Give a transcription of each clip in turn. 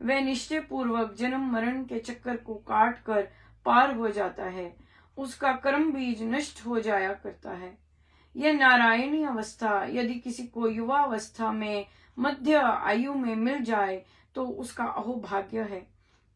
वह निश्चय पूर्वक जन्म मरण के चक्कर को काट कर पार हो जाता है, उसका कर्म बीज नष्ट हो जाया करता है। यह नारायणी अवस्था यदि किसी को युवा अवस्था में मध्य आयु में मिल जाए तो उसका अहोभाग्य है,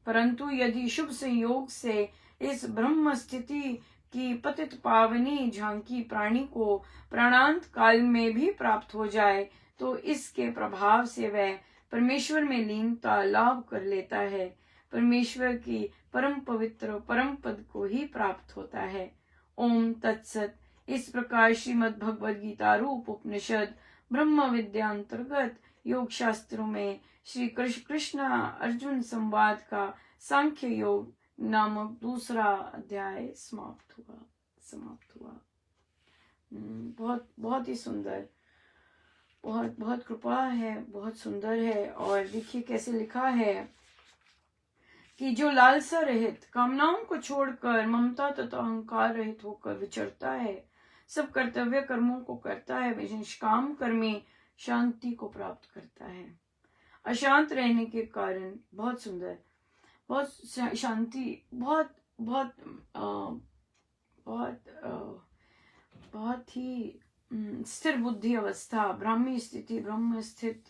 परंतु यदि शुभ संयोग से इस ब्रह्म स्थिति की पतित पावनी झांकी प्राणी को प्राणांत काल में भी प्राप्त हो जाए तो इसके प्रभाव से वह परमेश्वर में लीनता लाभ कर लेता है, परमेश्वर की परम पवित्र परम पद को ही प्राप्त होता है। ओम तत्सत। इस प्रकार श्रीमद् भगवद गीता रूप उपनिषद ब्रह्म विद्या अंतर्गत योग शास्त्रों में श्री कृष्ण अर्जुन संवाद का सांख्य योग नामक दूसरा अध्याय समाप्त हुआ। बहुत बहुत ही सुंदर, बहुत बहुत कृपा है, बहुत सुंदर है। और देखिए कैसे लिखा है कि जो लालसा रहित कामनाओं को छोड़कर ममता तथा अहंकार रहित होकर विचरता है, सब कर्तव्य कर्मों को करता है, वह निष्काम कर्मी शांति को प्राप्त करता है। अशांत रहने के कारण बहुत सुंदर, बहुत शांति, बहुत बहुत बहुत बहुत ही स्थिर बुद्धि अवस्था, ब्राह्मी स्थिति, ब्रह्म स्थित,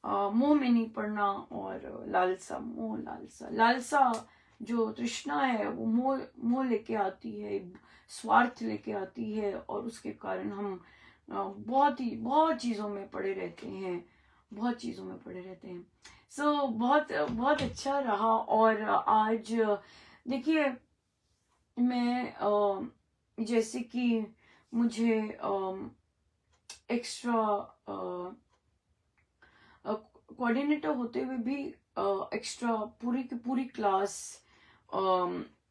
मोह में नहीं पड़ना। और लालसा, मोह, लालसा जो तृष्णा है वो मोह लेके आती है, स्वार्थ लेके आती है, और उसके कारण हम बहुत चीजों में पड़े रहते हैं, सो बहुत बहुत अच्छा रहा। और आज देखिए मैं जैसे कि मुझे एक्स्ट्रा कोऑर्डिनेटर होते हुए भी एक्स्ट्रा पूरी की पूरी क्लास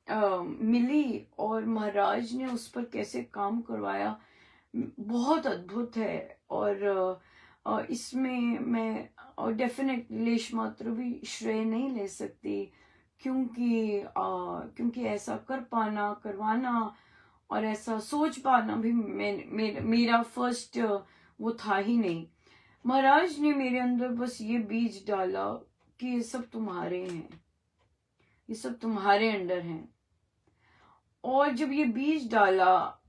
मिली, और महाराज ने उस पर कैसे काम करवाया, बहुत अद्भुत है। और इसमें मैं डेफिनेटली लेश मात्र भी श्रेय नहीं ले सकती, क्योंकि ऐसा कर पाना, करवाना और ऐसा सोच पाना भी मेरा फर्स्ट वो था ही नहीं। महाराज ने मेरे अंदर बस ये बीज डाला कि ये सब तुम्हारे हैं, ये सब तुम्हारे अंडर हैं। और जब ये बीज डाला,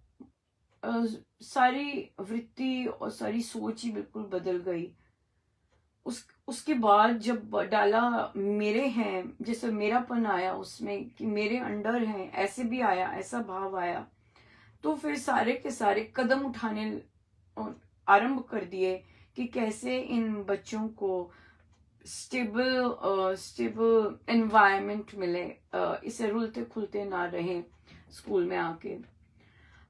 सारी वृत्ति और सारी सोच ही बिल्कुल बदल गई। उसके बाद जब डाला मेरे हैं, जैसे मेरापन आया उसमें कि मेरे अंडर हैं, ऐसे भी आया, ऐसा भाव आया, तो फिर सारे के सारे कदम उठाने आरंभ कर दिए कि कैसे इन बच्चों को स्टेबल एनवायरनमेंट मिले, इसे रुलते खुलते ना रहे स्कूल में आके।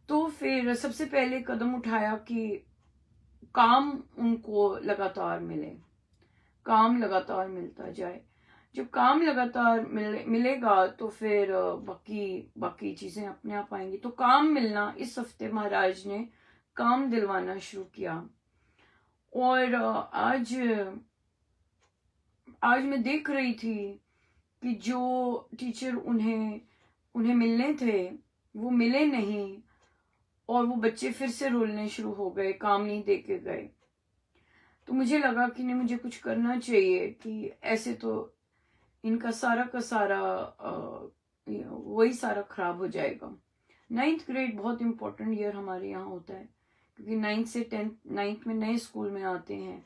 तो फिर सबसे पहले कदम उठाया कि काम उनको लगातार मिले, काम लगातार मिलता जाए। जब काम लगातार मिलेगा तो फिर बाकी चीजें अपने आप आएंगी। तो काम मिलना, इस हफ्ते महाराज ने काम दिलवाना शुरू किया। और आज मैं देख रही थी कि जो टीचर उन्हें मिलने थे वो मिले नहीं, और वो बच्चे फिर से रोलने शुरू हो गए, काम नहीं दे के गए। तो मुझे लगा कि नहीं, मुझे कुछ करना चाहिए, कि ऐसे तो इनका सारा का सारा वही सारा खराब हो जाएगा। 9th ग्रेड बहुत इंपॉर्टेंट ईयर हमारे यहाँ होता है, क्योंकि 9th से 9th में नए स्कूल में आते हैं,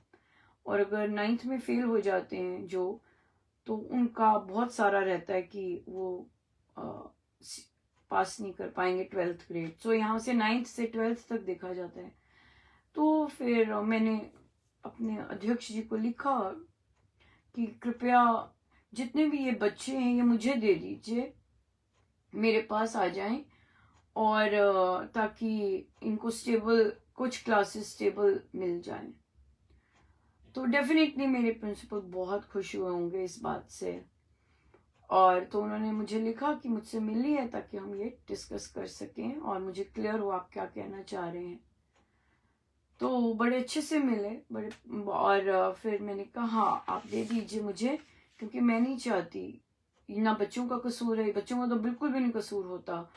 और अगर 9th में फेल हो जाते हैं तो उनका बहुत सारा रहता है कि वो पास नहीं कर पाएंगे 12th ग्रेड। सो यहाँ से 9th से 12th तक देखा जाता है। तो फिर मैंने अपने अध्यक्ष जी को लिखा कि कृपया जितने भी ये बच्चे हैं ये मुझे दे दीजिए, मेरे पास आ जाएं, और ताकि इनको स्टेबल कुछ क्लासेस स्टेबल मिल जाएं। तो डेफिनेटली मेरे प्रिंसिपल बहुत खुश हुए होंगे इस बात से। और तो उन्होंने मुझे लिखा कि मुझसे मिली है ताकि हम ये डिस्कस कर सकें और मुझे क्लियर हो आप क्या कहना चाह रहे हैं। तो बड़े अच्छे से मिले, और फिर मैंने कहा हाँ आप दे दीजिए मुझे, क्योंकि मैं नहीं चाहती, ना बच्चों का कसूर है, बच्चों का तो बिल्कुल भी नहीं कसूर होता,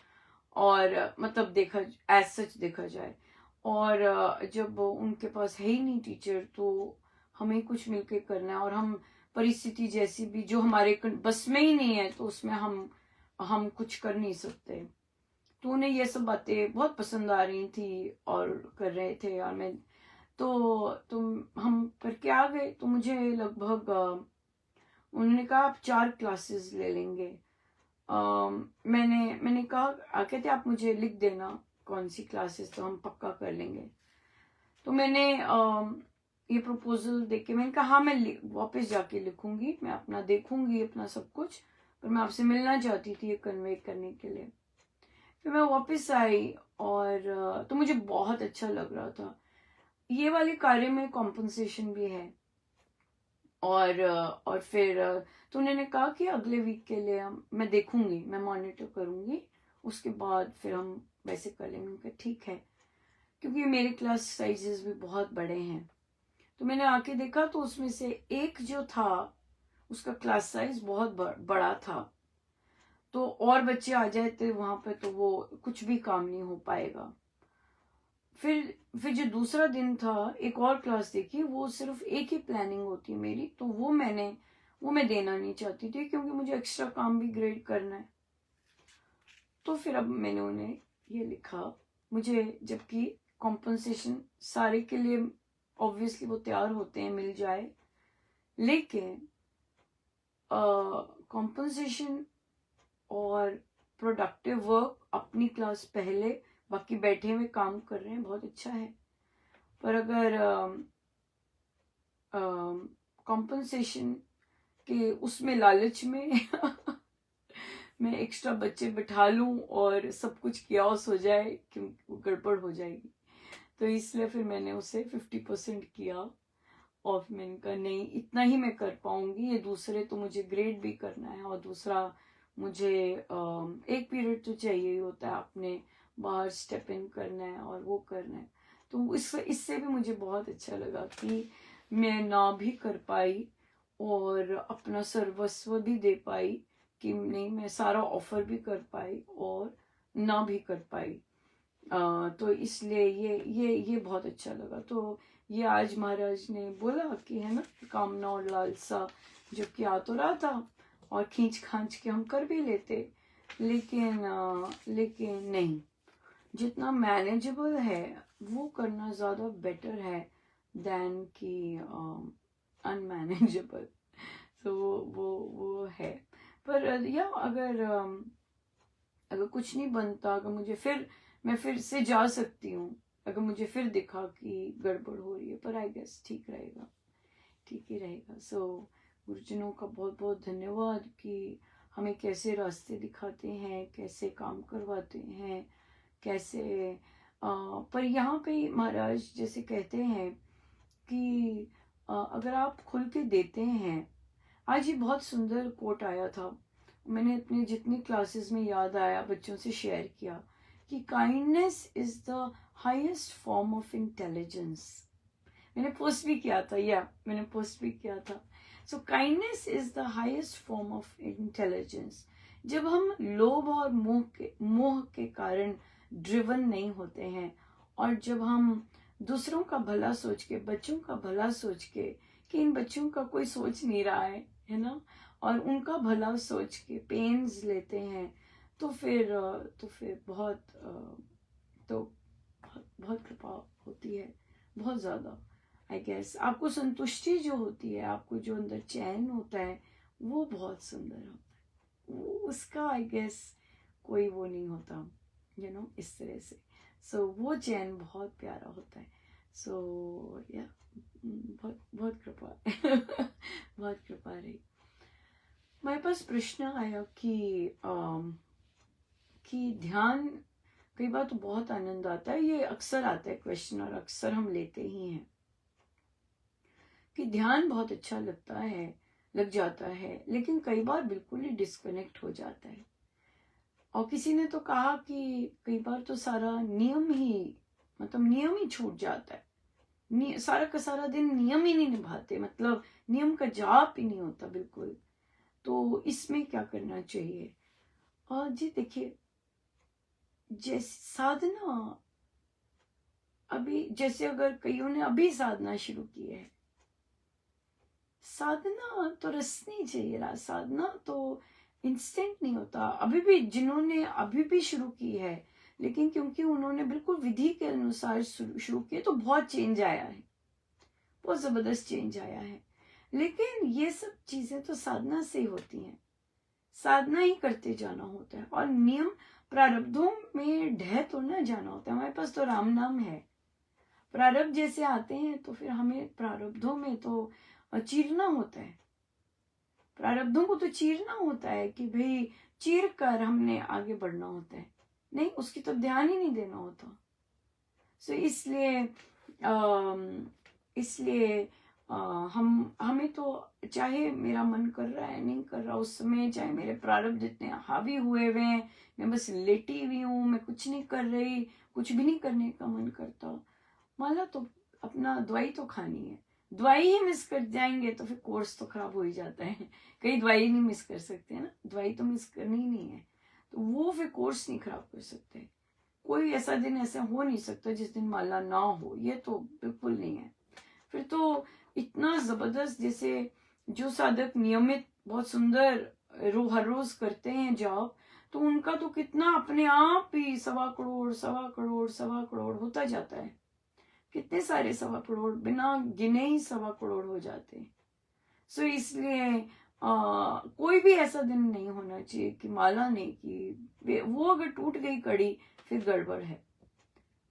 और मतलब एज सच देखा जाए। और जब उनके पास है ही नहीं टीचर, तो हमें कुछ मिलके करना है। और हम परिस्थिति जैसी भी जो हमारे बस में ही नहीं है, तो उसमें हम कुछ कर नहीं सकते। तो उन्हें ये सब बातें बहुत पसंद आ रही थी और कर रहे थे, और मैं तो हम करके आ गए। तो मुझे लगभग उन्होंने कहा आप 4 क्लासेस ले लेंगे। मैंने कहा कहते आप मुझे लिख देना कौन सी क्लासेस, तो हम पक्का कर लेंगे। तो मैंने ये प्रपोजल देख के मैंने कहा हाँ मैं वापस जाके लिखूंगी, मैं अपना देखूंगी अपना सब कुछ, पर मैं आपसे मिलना चाहती थी ये कन्वे करने के लिए। फिर मैं वापस आई, और तो मुझे बहुत अच्छा लग रहा था। ये वाले कार्य में कॉम्पनसेशन भी है। और फिर तो उन्होंने कहा कि अगले वीक के लिए मैं देखूंगी, मैं मॉनिटर करूंगी, उसके बाद फिर हम वैसे कर लेंगे। ठीक है, क्योंकि मेरे क्लास साइजेस भी बहुत बड़े हैं। तो मैंने आके देखा तो उसमें से एक जो था उसका क्लास साइज बहुत बड़ा था, तो और बच्चे आ जाए थे वहां पे तो वो कुछ भी काम नहीं हो पाएगा। फिर जो दूसरा दिन था, एक और क्लास देखी, वो सिर्फ एक ही प्लानिंग होती है मेरी, तो वो मैं देना नहीं चाहती थी, क्योंकि मुझे एक्स्ट्रा काम भी ग्रेड करना है। तो फिर अब मैंने उन्हें ये लिखा, मुझे जबकि कॉम्पनसेशन सारे के लिए ऑब्वियसली वो तैयार होते हैं मिल जाए, लेकिन कॉम्पनसेशन और प्रोडक्टिव वर्क अपनी क्लास पहले, बाकी बैठे हुए काम कर रहे हैं, बहुत अच्छा है। पर अगर कॉम्पनसेशन के उसमें लालच में मैं एक्स्ट्रा बच्चे बिठा लूं और सब कुछ कियास हो जाए, क्योंकि गड़बड़ हो जाएगी, तो इसलिए फिर मैंने उसे 50% किया। और मैंने कहा नहीं, इतना ही मैं कर पाऊंगी, ये दूसरे तो मुझे ग्रेड भी करना है, और दूसरा मुझे एक पीरियड तो चाहिए ही होता है, अपने बाहर स्टेप इन करना है और वो करना है। तो इससे भी मुझे बहुत अच्छा लगा कि मैं ना भी कर पाई और अपना सर्वस्व भी दे पाई, कि नहीं मैं सारा ऑफर भी कर पाई और ना भी कर पाई। तो इसलिए ये बहुत अच्छा लगा। तो ये आज महाराज ने बोला कि है ना, कामना और लालसा जो कि आ तो रहा था और खींच खांच के हम कर भी लेते, लेकिन नहीं, जितना मैनेजेबल है वो करना ज्यादा बेटर है देन कि अनमैनेजेबल। तो वो है। पर या अगर कुछ नहीं बनता, अगर मैं फिर से जा सकती हूँ, अगर मुझे फिर दिखा कि गड़बड़ हो रही है, पर आई गेस ठीक रहेगा, ठीक ही रहेगा। सो गुरुजनों का बहुत बहुत धन्यवाद कि हमें कैसे रास्ते दिखाते हैं, कैसे काम करवाते हैं, कैसे पर यहाँ पे महाराज जैसे कहते हैं कि अगर आप खुल के देते हैं। आज ये बहुत सुंदर कोट आया था, मैंने अपनी जितनी क्लासेस में याद आया बच्चों से शेयर किया, कि kindness is the highest form of intelligence. मैंने पोस्ट भी किया था, मैंने पोस्ट भी किया था। सो kindness is the highest form of intelligence. जब हम लोभ और मोह के कारण ड्रिवन नहीं होते हैं, और जब हम दूसरों का भला सोच के, बच्चों का भला सोच के, कि इन बच्चों का कोई सोच नहीं रहा है ना, और उनका भला सोच के पेन्स लेते हैं, तो फिर बहुत बहुत कृपा होती है, बहुत ज्यादा। आई गेस आपको संतुष्टि जो होती है, आपको जो अंदर चैन होता है, वो बहुत सुंदर होता है। वो उसका आई गेस कोई वो नहीं होता, इस तरह से। सो वो चैन बहुत प्यारा होता है। सो या बहुत बहुत कृपा बहुत कृपा रही। मेरे पास प्रश्न आया कि ध्यान, कई बार तो बहुत आनंद आता है, ये अक्सर आता है क्वेश्चन और अक्सर हम लेते ही हैं, कि ध्यान बहुत अच्छा लग जाता है, लेकिन कई बार बिल्कुल ही डिस्कनेक्ट हो जाता है। और किसी ने तो कहा कि कई बार तो सारा नियम ही छूट जाता है, सारा का सारा दिन नियम ही नहीं निभाते, मतलब नियम का जाप ही नहीं होता बिल्कुल। तो इसमें क्या करना चाहिए? और जी देखिए, जैसे साधना, अभी जैसे अगर कईयों ने अभी साधना शुरू की है, साधना तो रसनी चाहिए, साधना तो इंस्टेंट नहीं होता। अभी भी जिन्होंने अभी भी शुरू की है, लेकिन क्योंकि उन्होंने बिल्कुल विधि के अनुसार शुरू किए तो बहुत चेंज आया है, बहुत जबरदस्त चेंज आया है। लेकिन ये सब चीजें तो साधना से ही होती हैं, साधना ही करते जाना होता है, और नियम प्रारब्धों में ढह तो ना जाना होता है। हमारे पास तो राम नाम है, प्रारब्ध जैसे आते हैं तो फिर हमें प्रारब्धों में तो चीरना होता है, प्रारब्धों को तो चीरना होता है कि भाई चीर कर हमने आगे बढ़ना होता है, नहीं उसकी तो ध्यान ही नहीं देना होता। सो इसलिए हमें तो चाहे मेरा मन कर रहा है नहीं कर रहा उस समय, चाहे मेरे प्रारब्ध इतने हावी हुए हुए हैं, मैं बस लेटी हुई हूँ, मैं कुछ नहीं कर रही, कुछ भी नहीं करने का मन करता, माला तो अपना दवाई तो खानी है। दवाई ही मिस कर जाएंगे तो फिर कोर्स तो खराब हो ही जाता है। कई दवाई नहीं मिस कर सकते ना, दवाई तो मिस करनी ही नहीं है, तो वो फिर कोर्स नहीं खराब कर सकते। कोई ऐसा दिन ऐसा हो नहीं सकता जिस दिन माला ना हो, ये तो बिल्कुल नहीं है। फिर तो इतना जबरदस्त, जैसे जो साधक नियमित बहुत सुंदर हर रोज करते हैं जाप, तो उनका तो कितना अपने आप ही 1.25 करोड़ होता जाता है। कितने सारे 1.25 करोड़ बिना गिने ही 1.25 करोड़ हो जाते हैं। सो इसलिए कोई भी ऐसा दिन नहीं होना चाहिए कि माला नहीं की, वो अगर टूट गई कड़ी फिर गड़बड़ है,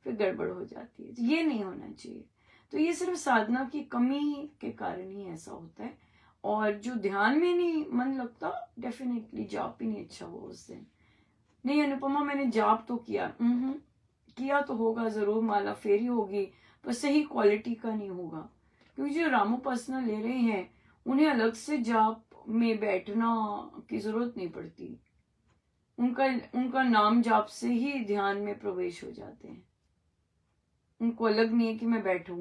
फिर गड़बड़ हो जाती है, तो ये नहीं होना चाहिए। तो ये सिर्फ साधना की कमी के कारण ही ऐसा होता है। और जो ध्यान में नहीं मन लगता, डेफिनेटली जाप ही नहीं अच्छा हुआ उस दिन। नहीं अनुपमा मैंने जाप तो किया तो होगा जरूर, माला फेरी होगी, पर सही क्वालिटी का नहीं होगा। क्योंकि जो रामोपासना ले रहे हैं उन्हें अलग से जाप में बैठना की जरूरत नहीं पड़ती, उनका नाम जाप से ही ध्यान में प्रवेश हो जाते हैं। उनको अलग नहीं है कि मैं बैठूं,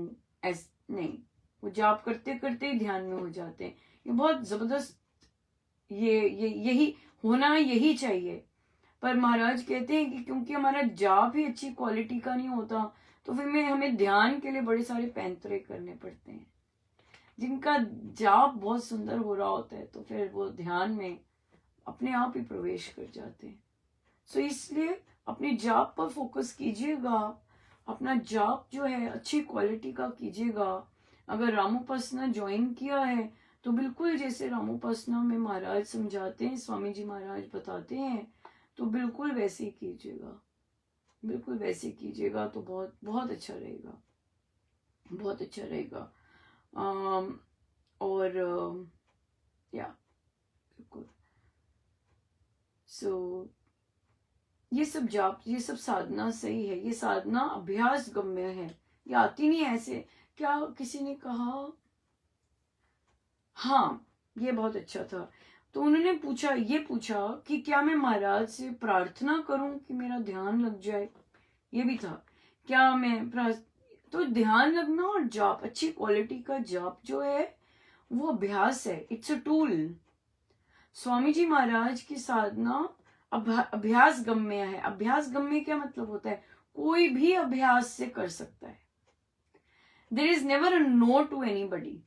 नहीं, वो जाप करते करते ही ध्यान में हो जाते हैं। ये बहुत जबरदस्त, यही होना यही चाहिए। पर महाराज कहते हैं कि क्योंकि हमारा जाप ही अच्छी क्वालिटी का नहीं होता, तो फिर हमें ध्यान के लिए बड़े सारे पैंतरे करने पड़ते हैं। जिनका जाप बहुत सुंदर हो रहा होता है तो फिर वो ध्यान में अपने आप ही प्रवेश कर जाते हैं। सो इसलिए अपने जाप पर फोकस कीजिएगा, अपना जाप जो है अच्छी क्वालिटी का कीजिएगा। अगर रामोपासना ज्वाइन किया है तो बिल्कुल जैसे रामोपासना में महाराज समझाते हैं, स्वामी जी महाराज बताते हैं, तो बिल्कुल वैसे ही कीजिएगा, बिल्कुल वैसे कीजिएगा तो बहुत बहुत अच्छा रहेगा, बहुत अच्छा रहेगा। और या बिल्कुल। सो ये सब जाप, ये सब साधना सही है, ये साधना अभ्यास गम्य है, ये आती नहीं ऐसे। क्या किसी ने कहा, हाँ ये बहुत अच्छा था। तो उन्होंने ये पूछा कि क्या मैं महाराज से प्रार्थना करूं कि मेरा ध्यान लग जाए, ये भी था। क्या मैं तो ध्यान लगना और जाप, अच्छी क्वालिटी का जाप जो है वो अभ्यास है, it's a tool. Swami ji महाराज की साधना अभ्यास गम्य है। अभ्यास गम्य क्या मतलब होता है, कोई भी अभ्यास से कर सकता है। There is never a no to anybody.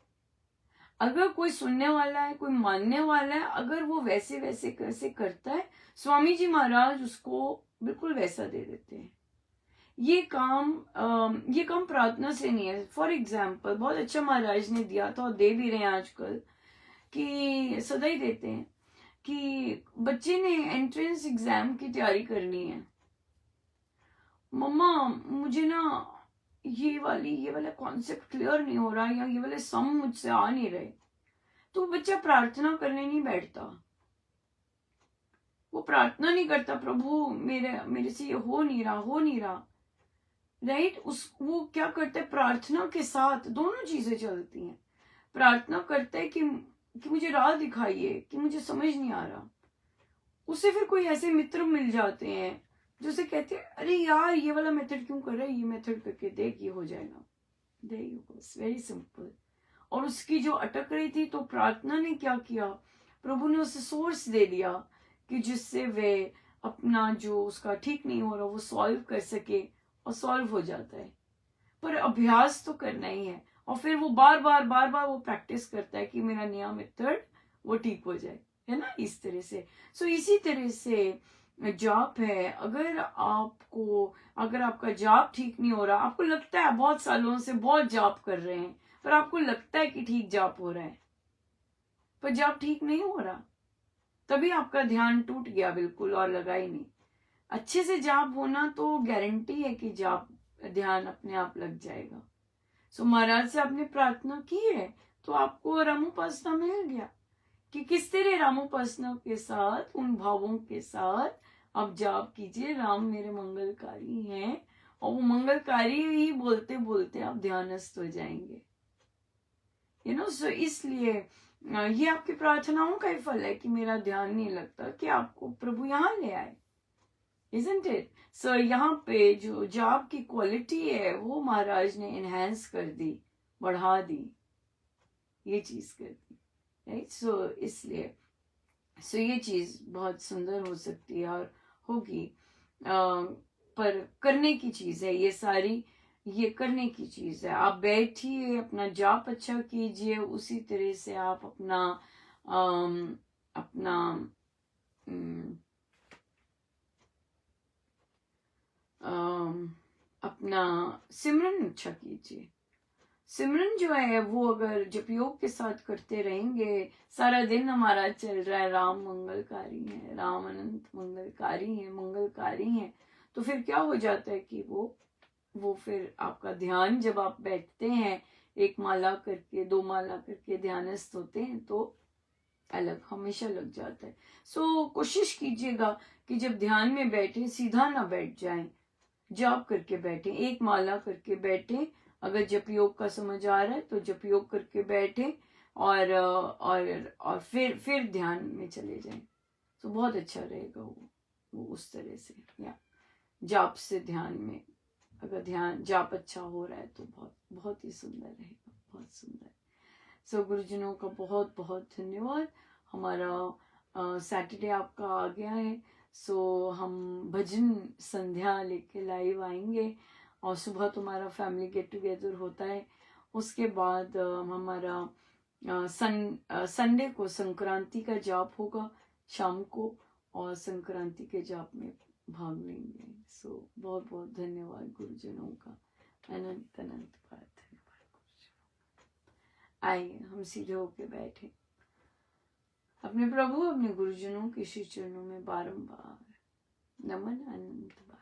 अगर कोई सुनने वाला है, कोई मानने वाला है, अगर वो वैसे वैसे कैसे करता है, स्वामी जी महाराज उसको बिल्कुल वैसा दे देते हैं। ये काम प्रार्थना से नहीं है। फॉर एग्जाम्पल बहुत अच्छा महाराज ने दिया था और दे भी रहे हैं आजकल, कि सदा ही देते हैं कि बच्चे ने एंट्रेंस एग्जाम की तैयारी करनी है, मम्मा मुझे ना ये वाला कॉन्सेप्ट क्लियर नहीं हो रहा, या ये वाले सम मुझसे आ नहीं रहे, तो बच्चा प्रार्थना करने नहीं बैठता, वो प्रार्थना नहीं करता, प्रभु मेरे से ये हो नहीं रहा, राइट। वो क्या करता है, प्रार्थना के साथ दोनों चीजें चलती हैं। प्रार्थना करता है कि मुझे राह दिखाइए, कि मुझे समझ नहीं आ रहा। उसे फिर कोई ऐसे मित्र मिल जाते हैं जो उसे कहते हैं, अरे यार ये वाला मेथड क्यों कर रहा है, ये मेथड करके देख, ये हो जाएगा, वेरी सिंपल। और उसकी जो अटक रही थी, तो प्रार्थना ने क्या किया, प्रभु ने उसे सोर्स दे दिया कि जिससे वे अपना जो उसका ठीक नहीं हो रहा वो सॉल्व कर सके, और सॉल्व हो जाता है। पर अभ्यास तो करना ही है, और फिर वो बार बार वो प्रैक्टिस करता है कि मेरा नया मेथड वो ठीक हो जाए, है ना, इस तरह से। सो इसी तरह से जाप है, अगर आपका जाप ठीक नहीं हो रहा, आपको लगता है बहुत सालों से बहुत जाप कर रहे हैं पर आपको लगता है कि ठीक जाप हो रहा है पर जाप ठीक नहीं हो रहा, तभी आपका ध्यान टूट गया बिल्कुल और लगा ही नहीं। अच्छे से जाप होना तो गारंटी है कि जाप ध्यान अपने आप लग जाएगा। सो महाराज से आपने प्रार्थना की है तो आपको रामोपासना मिल गया कि किस तरह रामोपासना के साथ, उन भावों के साथ आप जाप कीजिए, राम मेरे मंगलकारी हैं, और वो मंगलकारी ही बोलते बोलते आप ध्यानस्थ हो जाएंगे, सो इसलिए ये आपकी प्रार्थनाओं का ही फल है कि मेरा ध्यान नहीं लगता, कि आपको प्रभु यहाँ ले आए, isn't it? So यहाँ पे जो जाप की क्वालिटी है वो महाराज ने एनहेंस कर दी, बढ़ा दी, ये चीज कर दी, राइट। सो इसलिए ये चीज बहुत सुंदर हो सकती है और होगी, पर करने की चीज है ये सारी, ये करने की चीज है। आप बैठिए, अपना जाप अच्छा कीजिए, उसी तरह से आप अपना अपना अपना सिमरन अच्छा कीजिए। सिमरन जो है वो अगर जप योग के साथ करते रहेंगे, सारा दिन हमारा चल रहा है राम मंगलकारी है, राम अनंत मंगलकारी है, मंगलकारी है, तो फिर क्या हो जाता है कि वो फिर आपका ध्यान, जब आप बैठते हैं एक माला करके, दो माला करके ध्यानस्थ होते हैं तो अलग हमेशा लग जाता है। सो कोशिश कीजिएगा कि जब ध्यान में बैठे सीधा ना बैठ जाएं, जाप करके बैठे, एक माला करके बैठे, अगर जप योग का समझ आ रहा है तो जप योग करके बैठे और फिर ध्यान में चले जाएं, तो बहुत अच्छा रहेगा वो उस तरह से, या जाप से ध्यान में, अगर ध्यान जाप अच्छा हो रहा है तो बहुत बहुत ही सुंदर रहेगा, बहुत सुंदर। सो गुरुजनों का बहुत बहुत धन्यवाद। हमारा सैटरडे आपका आ गया है, सो हम भजन संध्या लेके लाइव आएंगे और सुबह तुम्हारा फैमिली गेट टुगेदर होता है। उसके बाद हमारा संडे को संक्रांति का जाप होगा शाम को, और संक्रांति के जाप में भाग लेंगे। सो बहुत बहुत धन्यवाद गुरुजनों का, अनंत अनंत बार धन्यवाद गुरुजनों। आइए हम सीधे होके बैठे, अपने प्रभु अपने गुरुजनों के श्री चरणों में बारंबार नमन, अनंत बार नमन।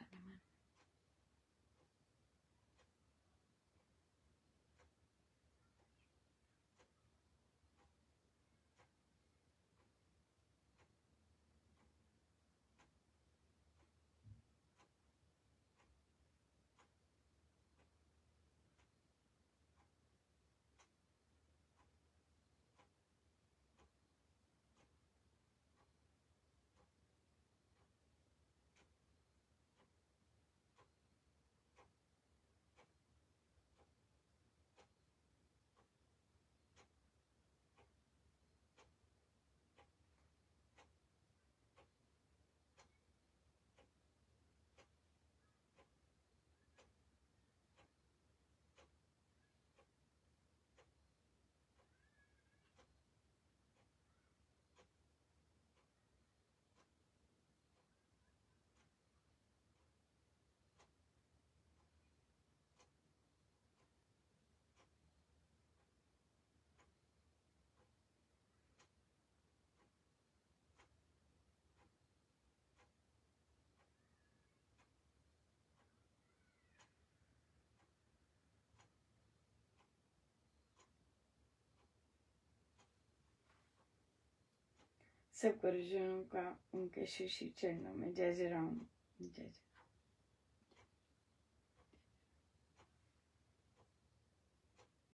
सब गुरुजनों का उनके श्री श्री चरणों में जय जय राम, जय जय।